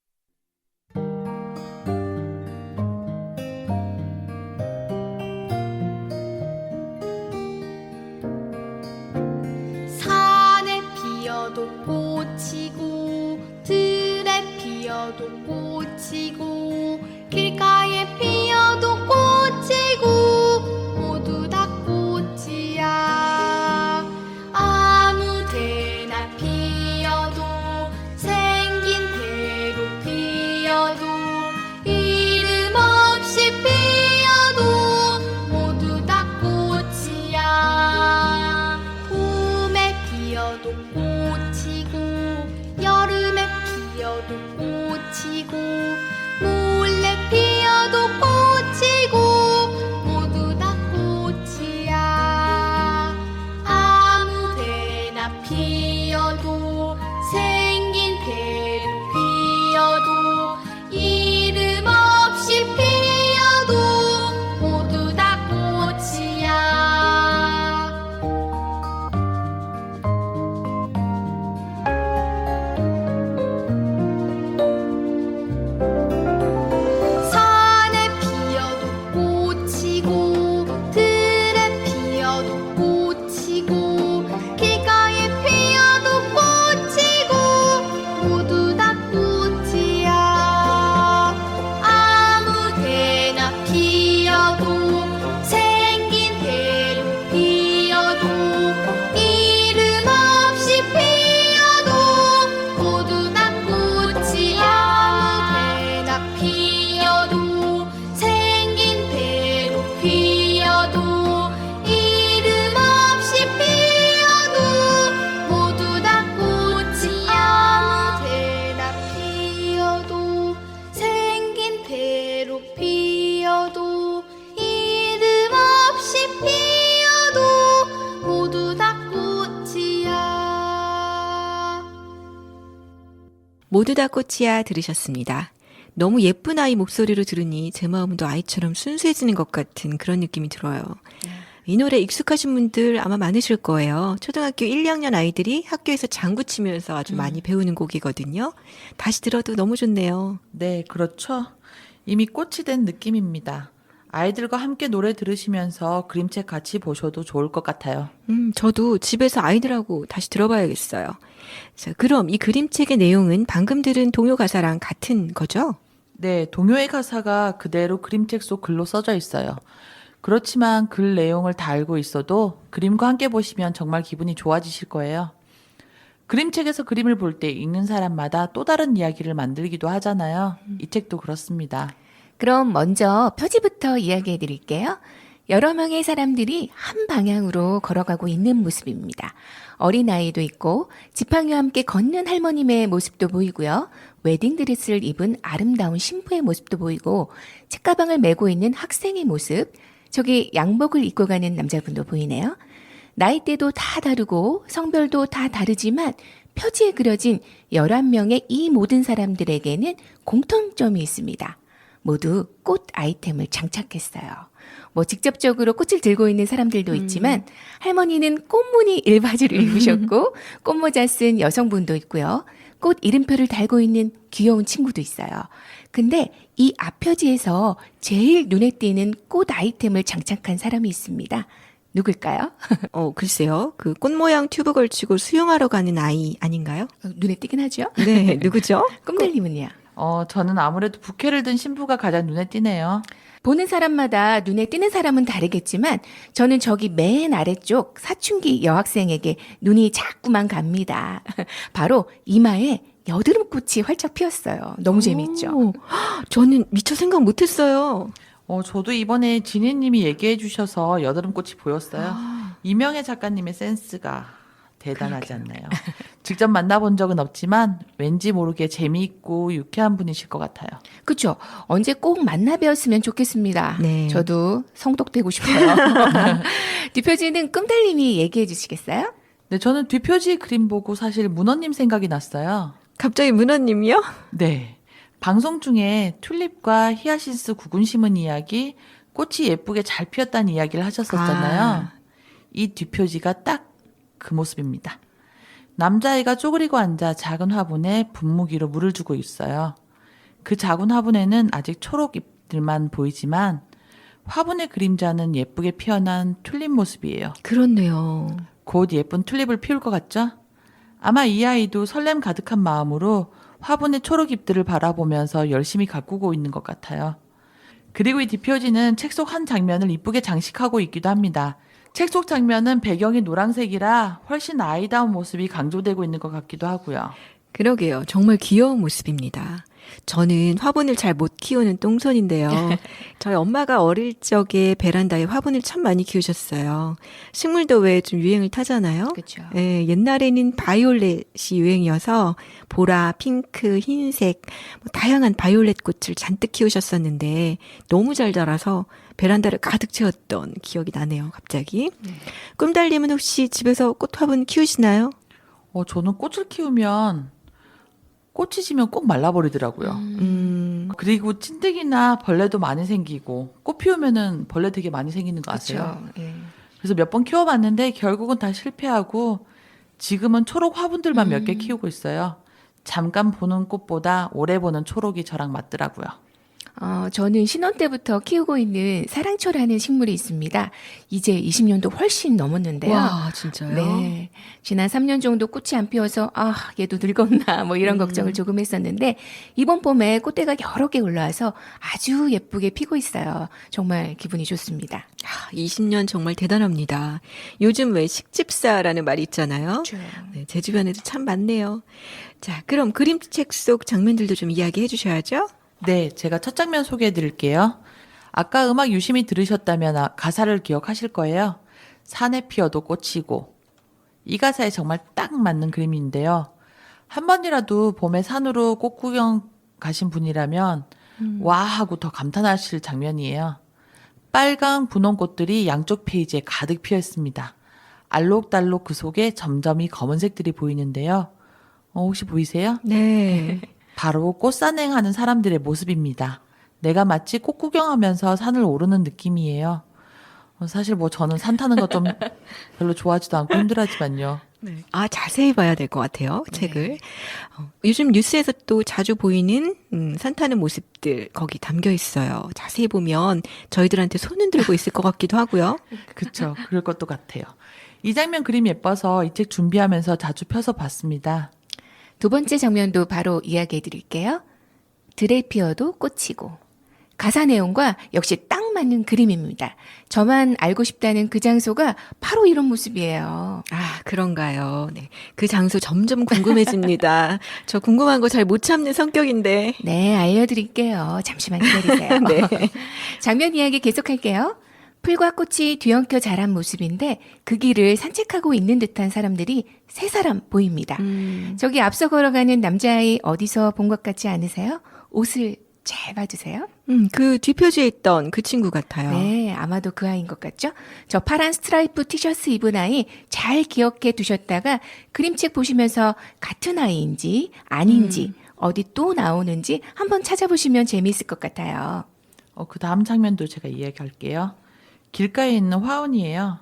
산에 피어도 꽃이고 들에 피어도 꽃이고 길가에 피어도 꽃이고 모두 다 꽃이야. 아무데나 피어도 생긴 대로 피어도 이름 없이 피어도 모두 다 꽃이야. 봄에 피어도 꽃이고 여름에 피어도 꽃이고 몰래 피어도 꽃이고 모두 다 꽃이야. 아무데나 피어도 생긴 대로 피어도 이름 없이 피어도 모두 다 꽃이야. 산에 피어도 꽃이고 들에 피어도 꽃이고 길가에 피어도 꽃이고 모두 다 꽃이야. 아무데나 피어도 생긴 대로 피어도 이름 없이 피어도 모두 다 꽃이야. 아무데나 피어도 생긴 대로 피어도 이름 없이 피어도 모두 다 꽃이야. 아무데나 피어도 생긴 대로 피어도 이름 없이 피어도 모두 다 꽃이야. 모두 다 꽃이야 들으셨습니다. 너무 예쁜 아이 목소리로 들으니 제 마음도 아이처럼 순수해지는 것 같은 그런 느낌이 들어요. 이 노래 익숙하신 분들 아마 많으실 거예요. 초등학교 1, 2학년 아이들이 학교에서 장구 치면서 아주 많이 배우는 곡이거든요. 다시 들어도 너무 좋네요. 네, 그렇죠. 이미 꽃이 된 느낌입니다. 아이들과 함께 노래 들으시면서 그림책 같이 보셔도 좋을 것 같아요. 저도 집에서 아이들하고 다시 들어봐야겠어요. 자, 그럼 이 그림책의 내용은 방금 들은 동요 가사랑 같은 거죠? 네, 동요의 가사가 그대로 그림책 속 글로 써져 있어요. 그렇지만 글 내용을 다 알고 있어도 그림과 함께 보시면 정말 기분이 좋아지실 거예요. 그림책에서 그림을 볼 때 읽는 사람마다 또 다른 이야기를 만들기도 하잖아요. 이 책도 그렇습니다. 그럼 먼저 표지부터 이야기해 드릴게요. 여러 명의 사람들이 한 방향으로 걸어가고 있는 모습입니다. 어린아이도 있고 지팡이와 함께 걷는 할머님의 모습도 보이고요. 웨딩드레스를 입은 아름다운 신부의 모습도 보이고 책가방을 메고 있는 학생의 모습, 저기 양복을 입고 가는 남자분도 보이네요. 나이대도 다 다르고 성별도 다 다르지만 표지에 그려진 11명의 이 모든 사람들에게는 공통점이 있습니다. 모두 꽃 아이템을 장착했어요. 뭐 직접적으로 꽃을 들고 있는 사람들도 있지만 할머니는 꽃무늬 일바지를 입으셨고 꽃모자 쓴 여성분도 있고요. 꽃 이름표를 달고 있는 귀여운 친구도 있어요. 근데 이 앞표지에서 제일 눈에 띄는 꽃 아이템을 장착한 사람이 있습니다. 누굴까요? 글쎄요. 그 꽃 모양 튜브 걸치고 수영하러 가는 아이 아닌가요? 눈에 띄긴 하죠. 네, 누구죠? 꿈달님은요? 저는 아무래도 부케를 든 신부가 가장 눈에 띄네요. 보는 사람마다 눈에 띄는 사람은 다르겠지만 저는 저기 맨 아래쪽 사춘기 여학생에게 눈이 자꾸만 갑니다. 바로 이마에 여드름꽃이 활짝 피었어요. 너무 재밌죠? 오, 저는 미처 생각 못했어요. 저도 이번에 지니님이 얘기해 주셔서 여드름꽃이 보였어요. 이명애 작가님의 센스가 대단하지 않나요? 직접 만나본 적은 없지만 왠지 모르게 재미있고 유쾌한 분이실 것 같아요. 그렇죠. 언제 꼭 만나 뵈었으면 좋겠습니다. 네. 저도 성독되고 싶어요. 뒷표지는 꿈달님이 얘기해 주시겠어요? 네, 저는 뒷표지 그림 보고 사실 문어님 생각이 났어요. 갑자기 문화님이요? 네. 방송 중에 튤립과 히아신스 구근 심은 이야기, 꽃이 예쁘게 잘 피었다는 이야기를 하셨었잖아요. 아. 이 뒷표지가 딱 그 모습입니다. 남자아이가 쪼그리고 앉아 작은 화분에 분무기로 물을 주고 있어요. 그 작은 화분에는 아직 초록 잎들만 보이지만 화분의 그림자는 예쁘게 피어난 튤립 모습이에요. 그렇네요. 곧 예쁜 튤립을 피울 것 같죠? 아마 이 아이도 설렘 가득한 마음으로 화분의 초록 잎들을 바라보면서 열심히 가꾸고 있는 것 같아요. 그리고 이 뒷표지는 책 속 한 장면을 이쁘게 장식하고 있기도 합니다. 책 속 장면은 배경이 노란색이라 훨씬 아이다운 모습이 강조되고 있는 것 같기도 하고요. 그러게요. 정말 귀여운 모습입니다. 저는 화분을 잘 못 키우는 똥손인데요. 저희 엄마가 어릴 적에 베란다에 화분을 참 많이 키우셨어요. 식물도 왜 좀 유행을 타잖아요. 그렇죠. 예, 옛날에는 바이올렛이 유행이어서 보라, 핑크, 흰색 뭐 다양한 바이올렛 꽃을 잔뜩 키우셨었는데 너무 잘 자라서 베란다를 가득 채웠던 기억이 나네요. 갑자기. 꿈달님은 혹시 집에서 꽃 화분 키우시나요? 저는 꽃을 키우면 꽃이 지면 꼭 말라버리더라고요. 그리고 찐득이나 벌레도 많이 생기고 꽃 피우면은 벌레 되게 많이 생기는 거 아세요? 그렇죠. 예. 그래서 몇 번 키워봤는데 결국은 다 실패하고 지금은 초록 화분들만 몇 개 키우고 있어요. 잠깐 보는 꽃보다 오래 보는 초록이 저랑 맞더라고요. 저는 신혼 때부터 키우고 있는 사랑초라는 식물이 있습니다. 이제 20년도 훨씬 넘었는데요. 와, 진짜요? 네. 지난 3년 정도 꽃이 안 피어서, 얘도 늙었나, 뭐 이런 걱정을 조금 했었는데, 이번 봄에 꽃대가 여러 개 올라와서 아주 예쁘게 피고 있어요. 정말 기분이 좋습니다. 20년 정말 대단합니다. 요즘 왜 식집사라는 말이 있잖아요. 네, 제 주변에도 참 많네요. 자, 그럼 그림책 속 장면들도 좀 이야기해 주셔야죠. 네, 제가 첫 장면 소개해 드릴게요. 아까 음악 유심히 들으셨다면 가사를 기억하실 거예요. 산에 피어도 꽃이고. 이 가사에 정말 딱 맞는 그림인데요. 한 번이라도 봄에 산으로 꽃 구경 가신 분이라면 와 하고 더 감탄하실 장면이에요. 빨강 분홍 꽃들이 양쪽 페이지에 가득 피어 있습니다. 알록달록 그 속에 점점이 검은색들이 보이는데요. 혹시 보이세요? 네. 바로 꽃산행하는 사람들의 모습입니다. 내가 마치 꽃 구경하면서 산을 오르는 느낌이에요. 사실 뭐 저는 산 타는 거 좀 별로 좋아하지도 않고 힘들하지만요. 네. 자세히 봐야 될 것 같아요, 책을. 요즘 뉴스에서 또 자주 보이는 산 타는 모습들 거기 담겨 있어요. 자세히 보면 저희들한테 손은 들고 있을 것 같기도 하고요. 그렇죠. 그럴 것도 같아요. 이 장면 그림 예뻐서 이 책 준비하면서 자주 펴서 봤습니다. 두 번째 장면도 바로 이야기해 드릴게요. 들에 피어도 꽃이고. 가사 내용과 역시 딱 맞는 그림입니다. 저만 알고 싶다는 그 장소가 바로 이런 모습이에요. 그런가요? 네. 그 장소 점점 궁금해집니다. 저 궁금한 거 잘 못 참는 성격인데. 네, 알려드릴게요. 잠시만 기다리세요. 네. 장면 이야기 계속할게요. 풀과 꽃이 뒤엉켜 자란 모습인데 그 길을 산책하고 있는 듯한 사람들이 세 사람 보입니다. 저기 앞서 걸어가는 남자아이 어디서 본 것 같지 않으세요? 옷을 잘 봐주세요. 그 뒷표지에 있던 그 친구 같아요. 네, 아마도 그 아이인 것 같죠? 저 파란 스트라이프 티셔츠 입은 아이 잘 기억해 두셨다가 그림책 보시면서 같은 아이인지 아닌지 어디 또 나오는지 한번 찾아보시면 재미있을 것 같아요. 그 다음 장면도 제가 이야기할게요. 길가에 있는 화원이에요.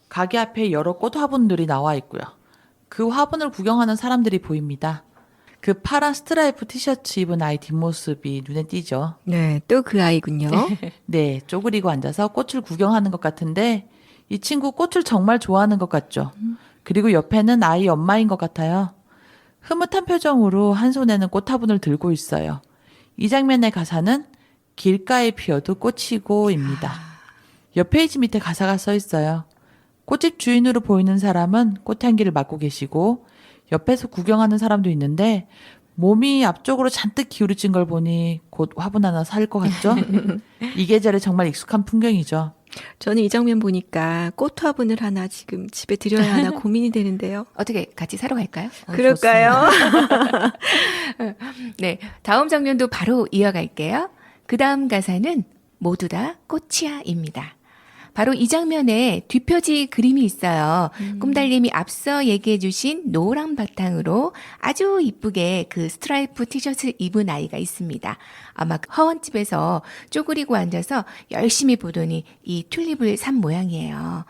가게 앞에 여러 꽃 화분들이 나와 있고요. 그 화분을 구경하는 사람들이 보입니다. 그 파란 스트라이프 티셔츠 입은 아이 뒷모습이 눈에 띄죠. 네, 또 그 아이군요. 네, 쪼그리고 앉아서 꽃을 구경하는 것 같은데 이 친구 꽃을 정말 좋아하는 것 같죠. 그리고 옆에는 아이 엄마인 것 같아요. 흐뭇한 표정으로 한 손에는 꽃 화분을 들고 있어요. 이 장면의 가사는 길가에 피어도 꽃이고입니다. 옆 페이지 밑에 가사가 써 있어요. 꽃집 주인으로 보이는 사람은 꽃향기를 맡고 계시고 옆에서 구경하는 사람도 있는데 몸이 앞쪽으로 잔뜩 기울어진 걸 보니 곧 화분 하나 살 것 같죠? 이 계절에 정말 익숙한 풍경이죠. 저는 이 장면 보니까 꽃 화분을 하나 지금 집에 들여야 하나 고민이 되는데요. 어떻게 같이 사러 갈까요? 그럴까요? 네, 다음 장면도 바로 이어갈게요. 그 다음 가사는 모두 다 꽃이야입니다. 바로 이 장면에 뒷표지 그림이 있어요. 꿈달님이 앞서 얘기해 주신 노란 바탕으로 아주 이쁘게 그 스트라이프 티셔츠 입은 아이가 있습니다. 아마 그 화원집에서 쪼그리고 앉아서 열심히 보더니 이 튤립을 산 모양이에요.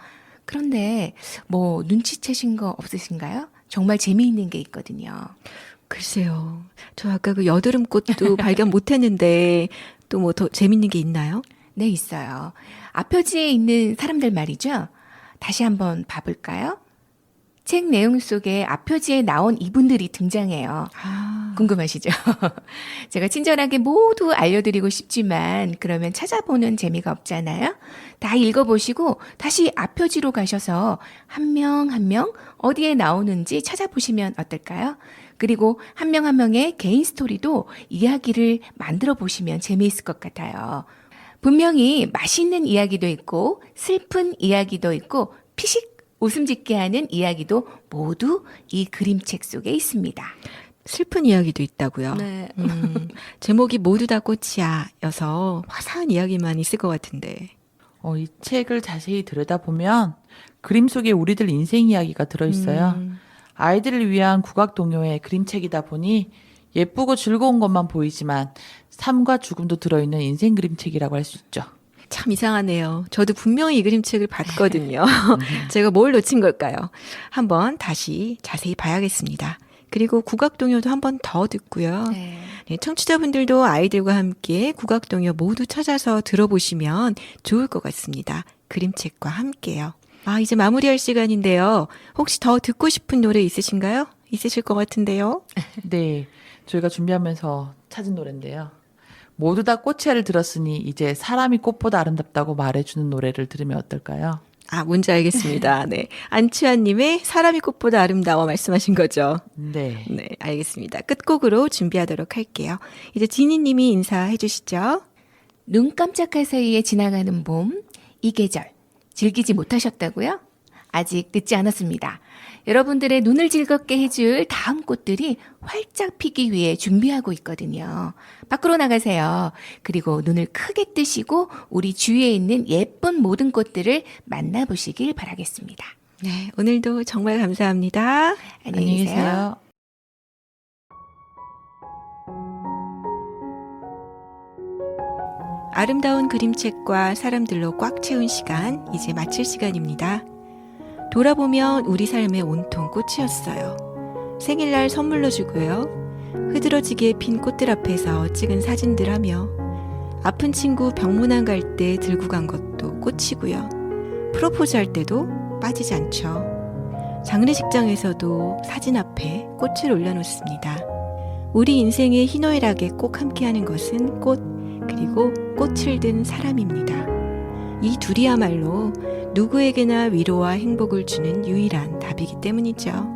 그런데 뭐 눈치채신 거 없으신가요? 정말 재미있는 게 있거든요. 글쎄요. 저 아까 그 여드름 꽃도 발견 못했는데 또 뭐 더 재밌는 게 있나요? 네, 있어요. 앞표지에 있는 사람들 말이죠. 다시 한번 봐볼까요? 책 내용 속에 앞표지에 나온 이분들이 등장해요. 궁금하시죠? 제가 친절하게 모두 알려드리고 싶지만 그러면 찾아보는 재미가 없잖아요. 다 읽어보시고 다시 앞표지로 가셔서 한 명 한 명 어디에 나오는지 찾아보시면 어떨까요? 그리고 한 명 한 명의 개인 스토리도 이야기를 만들어 보시면 재미있을 것 같아요. 분명히 맛있는 이야기도 있고 슬픈 이야기도 있고 피식 웃음 짓게 하는 이야기도 모두 이 그림책 속에 있습니다. 슬픈 이야기도 있다고요. 네. 제목이 모두 다 꽃이야여서 화사한 이야기만 있을 것 같은데. 이 책을 자세히 들여다보면 그림 속에 우리들 인생 이야기가 들어있어요. 아이들을 위한 국악 동요의 그림책이다 보니 예쁘고 즐거운 것만 보이지만 삶과 죽음도 들어있는 인생 그림책이라고 할 수 있죠. 참 이상하네요. 저도 분명히 이 그림책을 봤거든요. 제가 뭘 놓친 걸까요? 한번 다시 자세히 봐야겠습니다. 그리고 국악동요도 한번 더 듣고요. 네. 네, 청취자분들도 아이들과 함께 국악동요 모두 찾아서 들어보시면 좋을 것 같습니다. 그림책과 함께요. 이제 마무리할 시간인데요. 혹시 더 듣고 싶은 노래 있으신가요? 있으실 것 같은데요. 네, 저희가 준비하면서 찾은 노래인데요. 모두 다 꽃이야를 들었으니 이제 사람이 꽃보다 아름답다고 말해주는 노래를 들으면 어떨까요? 뭔지 알겠습니다. 네. 안치환님의 사람이 꽃보다 아름다워 말씀하신 거죠. 네. 네, 알겠습니다. 끝곡으로 준비하도록 할게요. 이제 지니님이 인사해 주시죠. 눈 깜짝할 사이에 지나가는 봄, 이 계절 즐기지 못하셨다고요? 아직 늦지 않았습니다. 여러분들의 눈을 즐겁게 해줄 다음 꽃들이 활짝 피기 위해 준비하고 있거든요. 밖으로 나가세요. 그리고 눈을 크게 뜨시고 우리 주위에 있는 예쁜 모든 꽃들을 만나보시길 바라겠습니다. 네, 오늘도 정말 감사합니다. 안녕히 계세요. 아름다운 그림책과 사람들로 꽉 채운 시간, 이제 마칠 시간입니다. 돌아보면 우리 삶의 온통 꽃이었어요. 생일날 선물로 주고요. 흐드러지게 핀 꽃들 앞에서 찍은 사진들 하며 아픈 친구 병문안 갈 때 들고 간 것도 꽃이고요. 프로포즈 할 때도 빠지지 않죠. 장례식장에서도 사진 앞에 꽃을 올려놓습니다. 우리 인생의 희노애락에 꼭 함께하는 것은 꽃, 그리고 꽃을 든 사람입니다. 이 둘이야말로 누구에게나 위로와 행복을 주는 유일한 답이기 때문이죠.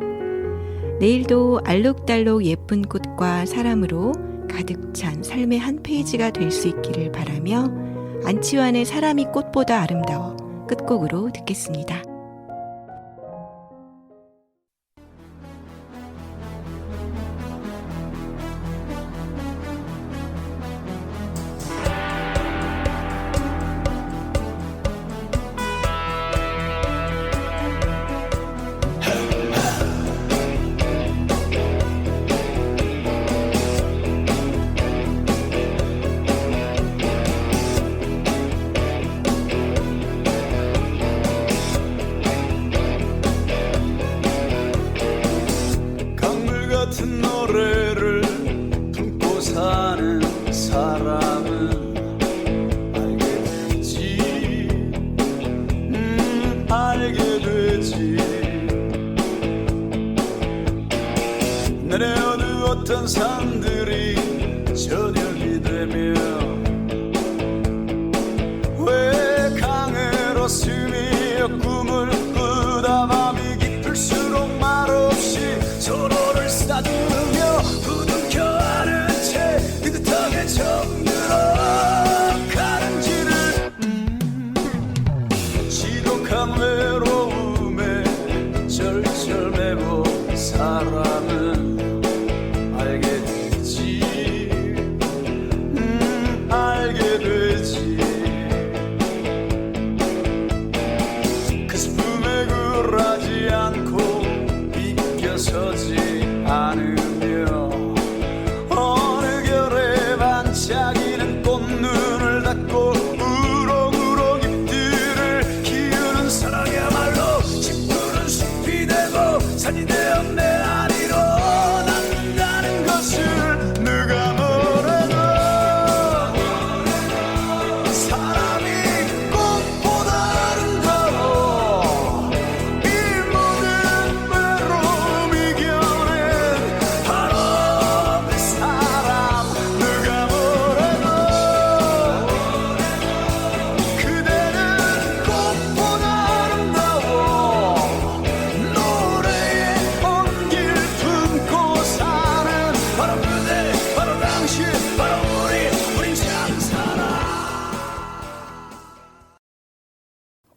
내일도 알록달록 예쁜 꽃과 사람으로 가득 찬 삶의 한 페이지가 될 수 있기를 바라며 안치환의 사람이 꽃보다 아름다워 끝곡으로 듣겠습니다. 사람은 알게 되지. 알게 되지. 내려두었던 산들이 저녁이 되면 왜 강으로 스며 꿈을 꾸다 밤이 깊을수록 말없이 서로를 쓰다듬으며 부둥켜 안은 채 느긋하게 정들어 가는지를 지독한 외로움에 절절매고 사람은 알게 되지. 알게 되지. 그 슬픔에 굴하지 않고 비껴서지 않으며 어느 결에 반짝이는 꽃눈을 닫고 우렁우렁 잎들을 키우는 사랑이야말로 짓푸른 숲이 되고 산이 되어 내 아리로 남는다는 것을 누가 뭐래도 사람이 꽃보다 아름다워. 이 모든 외로움 이겨낸 바로 그 사람. 누가 뭐래도 그대는 꽃보다 아름다워. 노래의 온길 품고 사는 바로 그대, 바로 당신, 바로 우린 참 사람.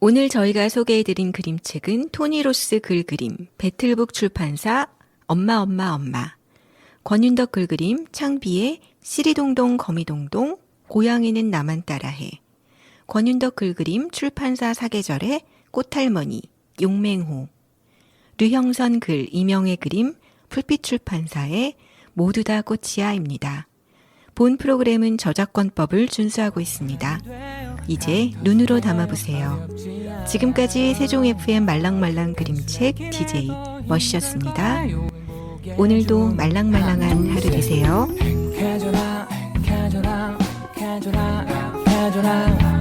오늘 저희가 소개해드린 그림책은 토니로스 글그림, 배틀북 출판사 엄마 엄마 엄마, 권윤덕 글그림, 창비의 시리동동 거미동동, 고양이는 나만 따라해, 권윤덕 글그림, 출판사 사계절의 꽃할머니, 용맹호, 류형선 글, 이명의 그림, 풀빛 출판사의 모두 다 꽃이야입니다. 본 프로그램은 저작권법을 준수하고 있습니다. 이제 눈으로 담아보세요. 지금까지 세종 FM 말랑말랑 그림책 DJ 멋이었습니다. 오늘도 말랑말랑한 하루 되세요. 가져라 가져라 가져라 가져라